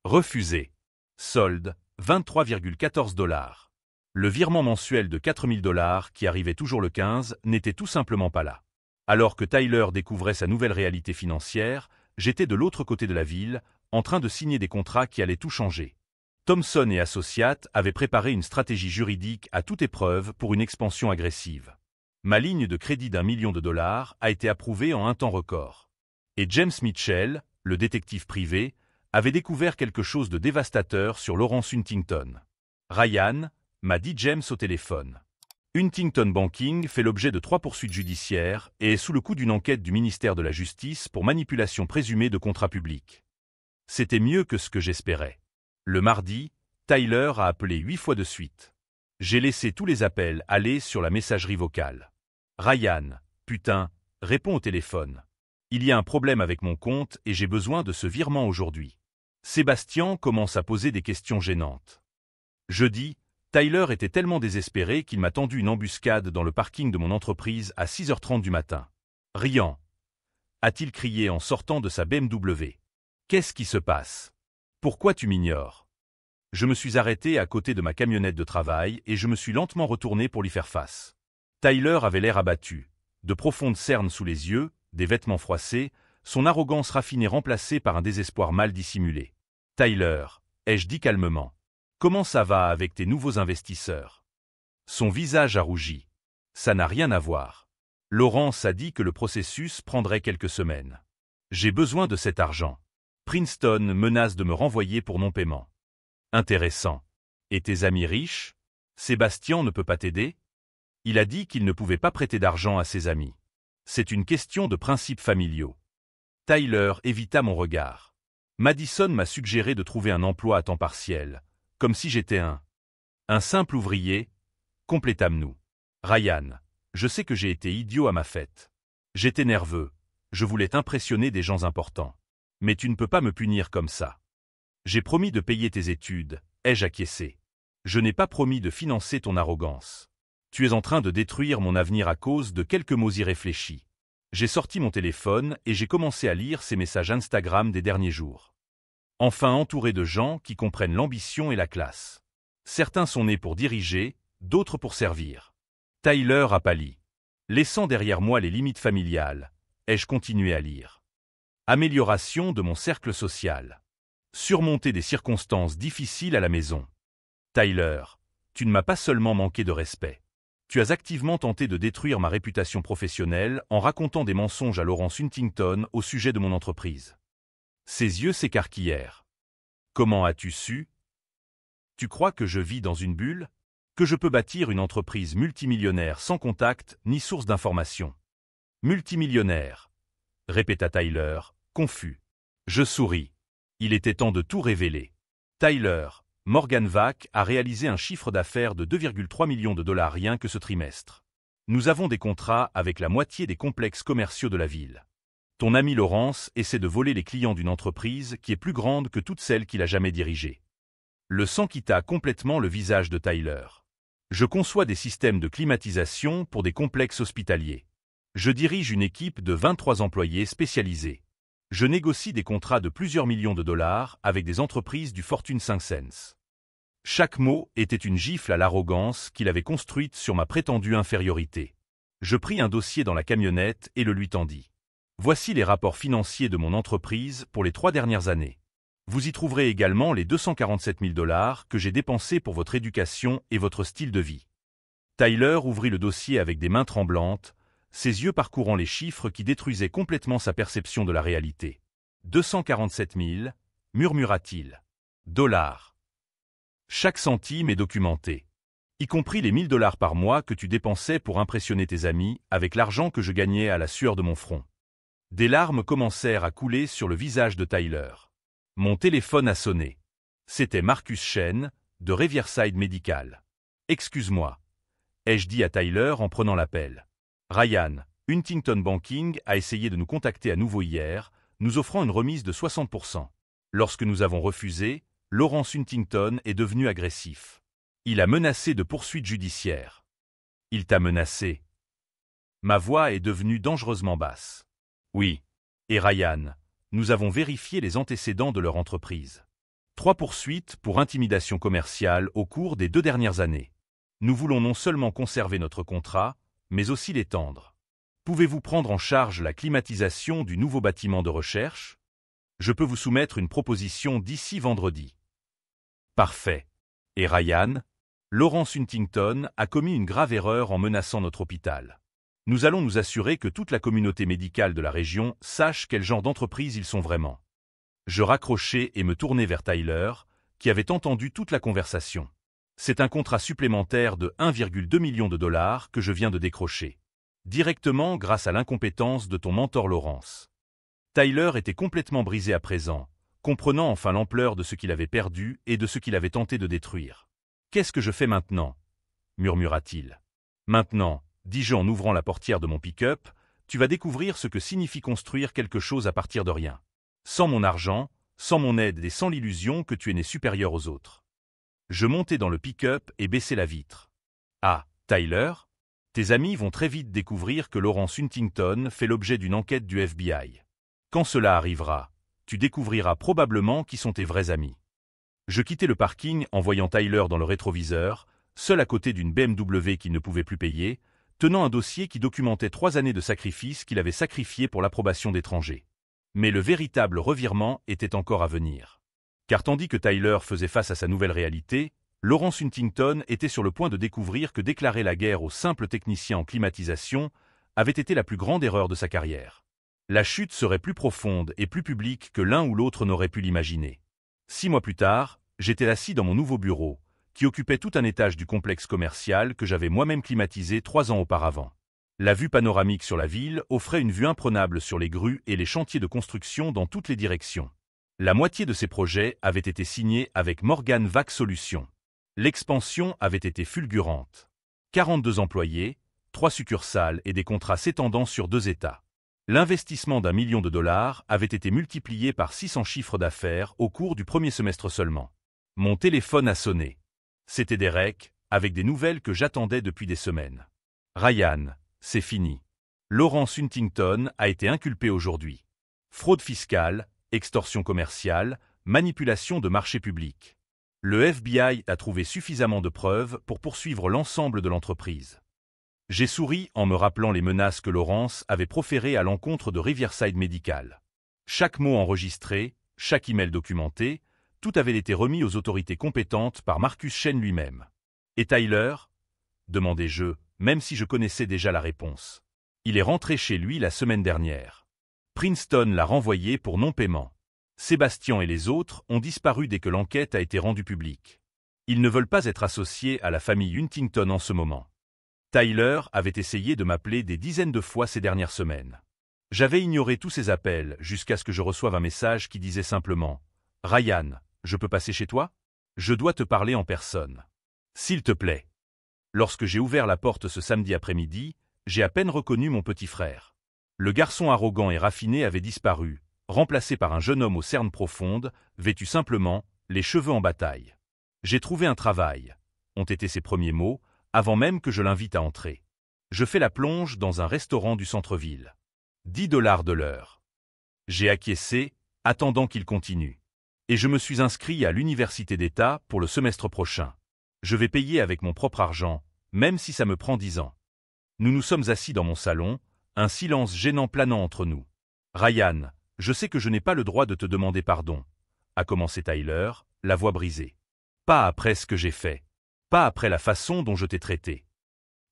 Refusé. Solde, 23,14 $. Le virement mensuel de 4 000 $, qui arrivait toujours le 15, n'était tout simplement pas là. Alors que Tyler découvrait sa nouvelle réalité financière, j'étais de l'autre côté de la ville, en train de signer des contrats qui allaient tout changer. Thomson & Associates avait préparé une stratégie juridique à toute épreuve pour une expansion agressive. Ma ligne de crédit d'1 million de dollars a été approuvée en un temps record. Et James Mitchell, le détective privé, avait découvert quelque chose de dévastateur sur Lawrence Huntington. Ryan, m'a dit James au téléphone. Huntington Banking fait l'objet de 3 poursuites judiciaires et est sous le coup d'une enquête du ministère de la Justice pour manipulation présumée de contrats publics. C'était mieux que ce que j'espérais. Le mardi, Tyler a appelé 8 fois de suite. J'ai laissé tous les appels aller sur la messagerie vocale. Ryan, putain, réponds au téléphone. Il y a un problème avec mon compte et j'ai besoin de ce virement aujourd'hui. Sébastien commence à poser des questions gênantes. Jeudi, Tyler était tellement désespéré qu'il m'a tendu une embuscade dans le parking de mon entreprise à 6h30 du matin. Riant, a-t-il crié en sortant de sa BMW. Qu'est-ce qui se passe? Pourquoi tu m'ignores? Je me suis arrêté à côté de ma camionnette de travail et je me suis lentement retourné pour lui faire face. Tyler avait l'air abattu, de profondes cernes sous les yeux, des vêtements froissés, son arrogance raffinée remplacée par un désespoir mal dissimulé. Tyler, ai-je dit calmement. Comment ça va avec tes nouveaux investisseurs? Son visage a rougi. Ça n'a rien à voir. Laurence a dit que le processus prendrait quelques semaines. J'ai besoin de cet argent. Princeton menace de me renvoyer pour non-paiement. Intéressant. Et tes amis riches? Sébastien ne peut pas t'aider? Il a dit qu'il ne pouvait pas prêter d'argent à ses amis. C'est une question de principes familiaux. Tyler évita mon regard. Madison m'a suggéré de trouver un emploi à temps partiel, comme si j'étais un simple ouvrier. Complétâmes-nous. Ryan, je sais que j'ai été idiot à ma fête. J'étais nerveux, je voulais impressionner des gens importants. Mais tu ne peux pas me punir comme ça. J'ai promis de payer tes études, ai-je acquiescé. Je n'ai pas promis de financer ton arrogance. Tu es en train de détruire mon avenir à cause de quelques mots irréfléchis. J'ai sorti mon téléphone et j'ai commencé à lire ces messages Instagram des derniers jours. Enfin entouré de gens qui comprennent l'ambition et la classe. Certains sont nés pour diriger, d'autres pour servir. Tyler a pâli. Laissant derrière moi les limites familiales, ai-je continué à lire. Amélioration de mon cercle social. Surmonter des circonstances difficiles à la maison. Tyler, tu ne m'as pas seulement manqué de respect. Tu as activement tenté de détruire ma réputation professionnelle en racontant des mensonges à Laurence Huntington au sujet de mon entreprise. Ses yeux s'écarquillèrent. Comment as-tu su? Tu crois que je vis dans une bulle? Que je peux bâtir une entreprise multimillionnaire sans contact ni source d'information? Multimillionnaire, répéta Tyler, confus. Je souris. Il était temps de tout révéler. Tyler, Morgan Vac a réalisé un chiffre d'affaires de 2,3 millions de dollars rien que ce trimestre. Nous avons des contrats avec la moitié des complexes commerciaux de la ville. Ton ami Laurence essaie de voler les clients d'une entreprise qui est plus grande que toutes celles qu'il a jamais dirigées. Le sang quitta complètement le visage de Tyler. Je conçois des systèmes de climatisation pour des complexes hospitaliers. Je dirige une équipe de 23 employés spécialisés. Je négocie des contrats de plusieurs millions de dollars avec des entreprises du Fortune 500. Chaque mot était une gifle à l'arrogance qu'il avait construite sur ma prétendue infériorité. Je pris un dossier dans la camionnette et le lui tendis. Voici les rapports financiers de mon entreprise pour les 3 dernières années. Vous y trouverez également les 247 000 dollars que j'ai dépensés pour votre éducation et votre style de vie. Tyler ouvrit le dossier avec des mains tremblantes, ses yeux parcourant les chiffres qui détruisaient complètement sa perception de la réalité. 247 000, murmura-t-il. Dollars. Chaque centime est documenté. Y compris les 1 000 dollars par mois que tu dépensais pour impressionner tes amis avec l'argent que je gagnais à la sueur de mon front. Des larmes commencèrent à couler sur le visage de Tyler. Mon téléphone a sonné. C'était Marcus Chen, de Riverside Medical. Excuse-moi, ai-je dit à Tyler en prenant l'appel. Ryan, Huntington Banking a essayé de nous contacter à nouveau hier, nous offrant une remise de 60%. Lorsque nous avons refusé, Laurence Huntington est devenu agressif. Il a menacé de poursuites judiciaires. Il t'a menacé. Ma voix est devenue dangereusement basse. Oui. Et Ryan, nous avons vérifié les antécédents de leur entreprise. 3 poursuites pour intimidation commerciale au cours des 2 dernières années. Nous voulons non seulement conserver notre contrat, mais aussi l'étendre. Pouvez-vous prendre en charge la climatisation du nouveau bâtiment de recherche? Je peux vous soumettre une proposition d'ici vendredi. Parfait. Et Ryan? Laurence Huntington a commis une grave erreur en menaçant notre hôpital. Nous allons nous assurer que toute la communauté médicale de la région sache quel genre d'entreprise ils sont vraiment. Je raccrochai et me tournai vers Tyler, qui avait entendu toute la conversation. C'est un contrat supplémentaire de 1,2 million de dollars que je viens de décrocher. Directement grâce à l'incompétence de ton mentor Laurence. Tyler était complètement brisé à présent, comprenant enfin l'ampleur de ce qu'il avait perdu et de ce qu'il avait tenté de détruire. « Qu'est-ce que je fais maintenant » murmura-t-il. « Maintenant, dis-je en ouvrant la portière de mon pick-up, tu vas découvrir ce que signifie construire quelque chose à partir de rien. Sans mon argent, sans mon aide et sans l'illusion que tu es né supérieur aux autres. » Je montai dans le pick-up et baissai la vitre. « Ah, Tyler, tes amis vont très vite découvrir que Lawrence Huntington fait l'objet d'une enquête du FBI. Quand cela arrivera, tu découvriras probablement qui sont tes vrais amis. » Je quittai le parking en voyant Tyler dans le rétroviseur, seul à côté d'une BMW qu'il ne pouvait plus payer, tenant un dossier qui documentait 3 années de sacrifices qu'il avait sacrifiés pour l'approbation d'étrangers. Mais le véritable revirement était encore à venir. Car tandis que Tyler faisait face à sa nouvelle réalité, Lawrence Huntington était sur le point de découvrir que déclarer la guerre aux simples techniciens en climatisation avait été la plus grande erreur de sa carrière. La chute serait plus profonde et plus publique que l'un ou l'autre n'aurait pu l'imaginer. 6 mois plus tard, j'étais assis dans mon nouveau bureau, qui occupait tout un étage du complexe commercial que j'avais moi-même climatisé 3 ans auparavant. La vue panoramique sur la ville offrait une vue imprenable sur les grues et les chantiers de construction dans toutes les directions. La moitié de ces projets avaient été signés avec Morgan Vac Solutions. L'expansion avait été fulgurante. 42 employés, 3 succursales et des contrats s'étendant sur 2 États. L'investissement d'1 million de dollars avait été multiplié par 600 chiffres d'affaires au cours du premier semestre seulement. Mon téléphone a sonné. C'était Derek, avec des nouvelles que j'attendais depuis des semaines. « Ryan, c'est fini. Lawrence Huntington a été inculpé aujourd'hui. Fraude fiscale, extorsion commerciale, manipulation de marchés publics. Le FBI a trouvé suffisamment de preuves pour poursuivre l'ensemble de l'entreprise. » J'ai souri en me rappelant les menaces que Lawrence avait proférées à l'encontre de Riverside Medical. Chaque mot enregistré, chaque email documenté, tout avait été remis aux autorités compétentes par Marcus Shen lui-même. « Et Tyler » demandai-je, même si je connaissais déjà la réponse. « Il est rentré chez lui la semaine dernière. Princeton l'a renvoyé pour non-paiement. Sébastien et les autres ont disparu dès que l'enquête a été rendue publique. Ils ne veulent pas être associés à la famille Huntington en ce moment. Tyler avait essayé de m'appeler des dizaines de fois ces dernières semaines. J'avais ignoré tous ses appels jusqu'à ce que je reçoive un message qui disait simplement « Ryan, je peux passer chez toi? Je dois te parler en personne. S'il te plaît. » Lorsque j'ai ouvert la porte ce samedi après-midi, j'ai à peine reconnu mon petit frère. Le garçon arrogant et raffiné avait disparu, remplacé par un jeune homme aux cernes profondes, vêtu simplement, les cheveux en bataille. « J'ai trouvé un travail », ont été ses premiers mots, avant même que je l'invite à entrer. Je fais la plonge dans un restaurant du centre-ville. 10 $ de l'heure. J'ai acquiescé, attendant qu'il continue. Et je me suis inscrit à l'université d'État pour le semestre prochain. Je vais payer avec mon propre argent, même si ça me prend 10 ans. Nous nous sommes assis dans mon salon, un silence gênant planant entre nous. « Ryan, je sais que je n'ai pas le droit de te demander pardon, » a commencé Tyler, la voix brisée. « Pas après ce que j'ai fait. Pas après la façon dont je t'ai traité.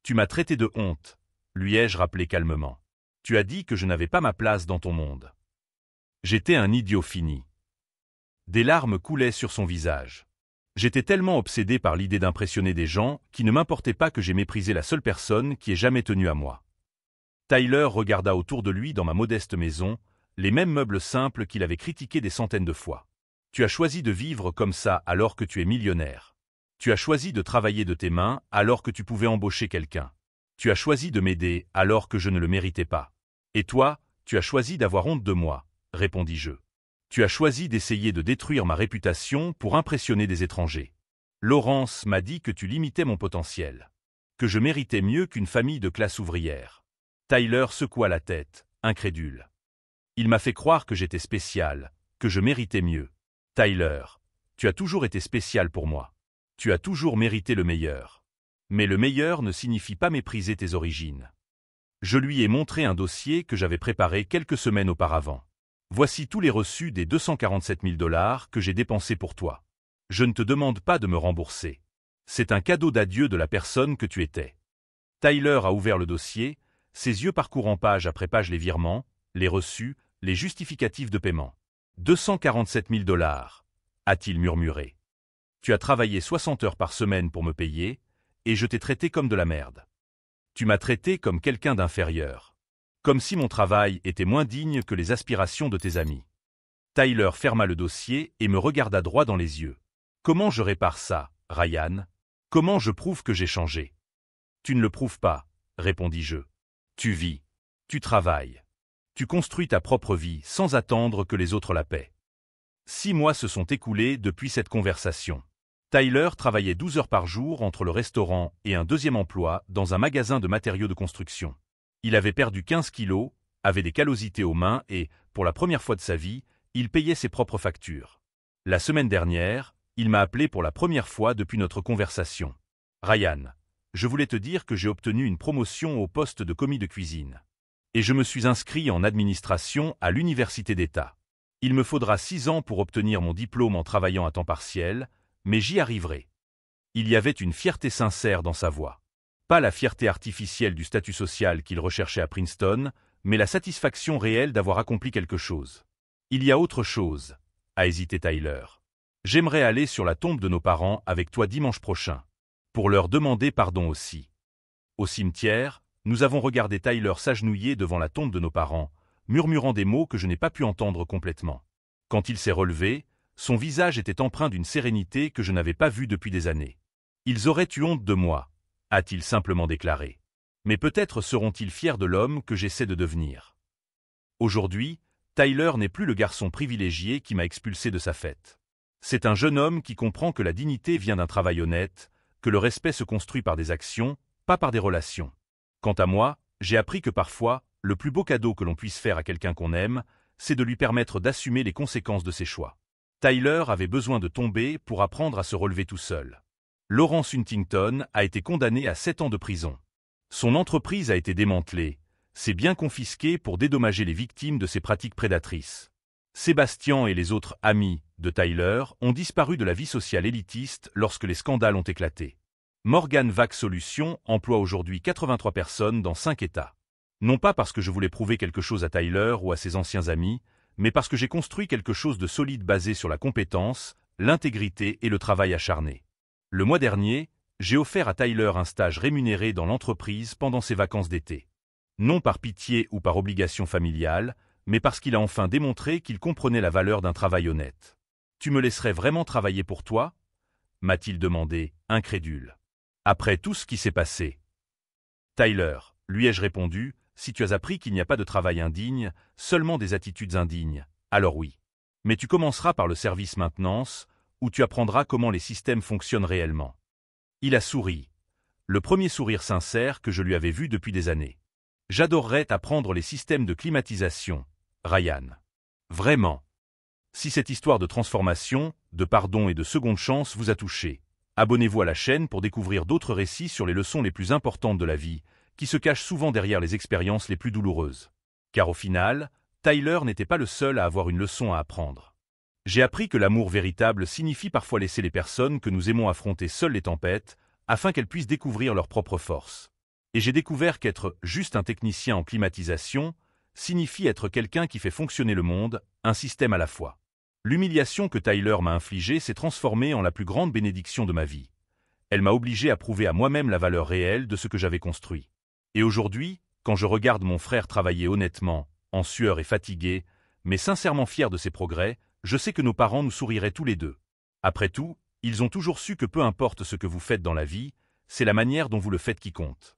Tu m'as traité de honte, lui ai-je rappelé calmement. Tu as dit que je n'avais pas ma place dans ton monde. J'étais un idiot fini. » Des larmes coulaient sur son visage. J'étais tellement obsédé par l'idée d'impressionner des gens qu'il ne m'importait pas que j'ai méprisé la seule personne qui ait jamais tenu à moi. Tyler regarda autour de lui dans ma modeste maison, les mêmes meubles simples qu'il avait critiqués des centaines de fois. Tu as choisi de vivre comme ça alors que tu es millionnaire. Tu as choisi de travailler de tes mains alors que tu pouvais embaucher quelqu'un. Tu as choisi de m'aider alors que je ne le méritais pas. Et toi, tu as choisi d'avoir honte de moi, répondis-je. Tu as choisi d'essayer de détruire ma réputation pour impressionner des étrangers. Lawrence m'a dit que tu limitais mon potentiel. Que je méritais mieux qu'une famille de classe ouvrière. Tyler secoua la tête, incrédule. Il m'a fait croire que j'étais spécial, que je méritais mieux. Tyler, tu as toujours été spécial pour moi. Tu as toujours mérité le meilleur. Mais le meilleur ne signifie pas mépriser tes origines. Je lui ai montré un dossier que j'avais préparé quelques semaines auparavant. Voici tous les reçus des 247 000 $ que j'ai dépensés pour toi. Je ne te demande pas de me rembourser. C'est un cadeau d'adieu de la personne que tu étais. Tyler a ouvert le dossier, ses yeux parcourant page après page les virements, les reçus, les justificatifs de paiement. 247 000 $, a-t-il murmuré. Tu as travaillé 60 heures par semaine pour me payer, et je t'ai traité comme de la merde. Tu m'as traité comme quelqu'un d'inférieur. Comme si mon travail était moins digne que les aspirations de tes amis. Tyler ferma le dossier et me regarda droit dans les yeux. Comment je répare ça, Ryan? Comment je prouve que j'ai changé? Tu ne le prouves pas, répondis-je. Tu vis. Tu travailles. Tu construis ta propre vie sans attendre que les autres la paient. 6 mois se sont écoulés depuis cette conversation. Tyler travaillait 12 heures par jour entre le restaurant et un deuxième emploi dans un magasin de matériaux de construction. Il avait perdu 15 kilos, avait des callosités aux mains et, pour la première fois de sa vie, il payait ses propres factures. La semaine dernière, il m'a appelé pour la première fois depuis notre conversation. Ryan, je voulais te dire que j'ai obtenu une promotion au poste de commis de cuisine. Et je me suis inscrit en administration à l'Université d'État. Il me faudra 6 ans pour obtenir mon diplôme en travaillant à temps partiel, mais j'y arriverai. Il y avait une fierté sincère dans sa voix. Pas la fierté artificielle du statut social qu'il recherchait à Princeton, mais la satisfaction réelle d'avoir accompli quelque chose. Il y a autre chose, a hésité Tyler. J'aimerais aller sur la tombe de nos parents avec toi dimanche prochain, pour leur demander pardon aussi. Au cimetière, nous avons regardé Tyler s'agenouiller devant la tombe de nos parents, murmurant des mots que je n'ai pas pu entendre complètement. Quand il s'est relevé, son visage était empreint d'une sérénité que je n'avais pas vue depuis des années. « Ils auraient eu honte de moi », a-t-il simplement déclaré. Mais peut-être seront-ils fiers de l'homme que j'essaie de devenir. Aujourd'hui, Tyler n'est plus le garçon privilégié qui m'a expulsé de sa fête. C'est un jeune homme qui comprend que la dignité vient d'un travail honnête, que le respect se construit par des actions, pas par des relations. Quant à moi, j'ai appris que parfois, le plus beau cadeau que l'on puisse faire à quelqu'un qu'on aime, c'est de lui permettre d'assumer les conséquences de ses choix. Tyler avait besoin de tomber pour apprendre à se relever tout seul. Lawrence Huntington a été condamné à 7 ans de prison. Son entreprise a été démantelée, ses biens confisqués pour dédommager les victimes de ses pratiques prédatrices. Sébastien et les autres amis de Tyler ont disparu de la vie sociale élitiste lorsque les scandales ont éclaté. Morgan Vac Solutions emploie aujourd'hui 83 personnes dans 5 États. Non pas parce que je voulais prouver quelque chose à Tyler ou à ses anciens amis, mais parce que j'ai construit quelque chose de solide basé sur la compétence, l'intégrité et le travail acharné. Le mois dernier, j'ai offert à Tyler un stage rémunéré dans l'entreprise pendant ses vacances d'été. Non par pitié ou par obligation familiale, mais parce qu'il a enfin démontré qu'il comprenait la valeur d'un travail honnête. « Tu me laisserais vraiment travailler pour toi ?» m'a-t-il demandé, incrédule. Après tout ce qui s'est passé. Tyler, lui ai-je répondu, si tu as appris qu'il n'y a pas de travail indigne, seulement des attitudes indignes, alors oui. Mais tu commenceras par le service maintenance, où tu apprendras comment les systèmes fonctionnent réellement. Il a souri. Le premier sourire sincère que je lui avais vu depuis des années. J'adorerais t'apprendre les systèmes de climatisation, Ryan. Vraiment. Si cette histoire de transformation, de pardon et de seconde chance vous a touché, abonnez-vous à la chaîne pour découvrir d'autres récits sur les leçons les plus importantes de la vie, qui se cachent souvent derrière les expériences les plus douloureuses. Car au final, Tyler n'était pas le seul à avoir une leçon à apprendre. J'ai appris que l'amour véritable signifie parfois laisser les personnes que nous aimons affronter seules les tempêtes, afin qu'elles puissent découvrir leurs propres forces. Et j'ai découvert qu'être juste un technicien en climatisation signifie être quelqu'un qui fait fonctionner le monde, un système à la fois. L'humiliation que Tyler m'a infligée s'est transformée en la plus grande bénédiction de ma vie. Elle m'a obligé à prouver à moi-même la valeur réelle de ce que j'avais construit. Et aujourd'hui, quand je regarde mon frère travailler honnêtement, en sueur et fatigué, mais sincèrement fier de ses progrès, je sais que nos parents nous souriraient tous les deux. Après tout, ils ont toujours su que peu importe ce que vous faites dans la vie, c'est la manière dont vous le faites qui compte.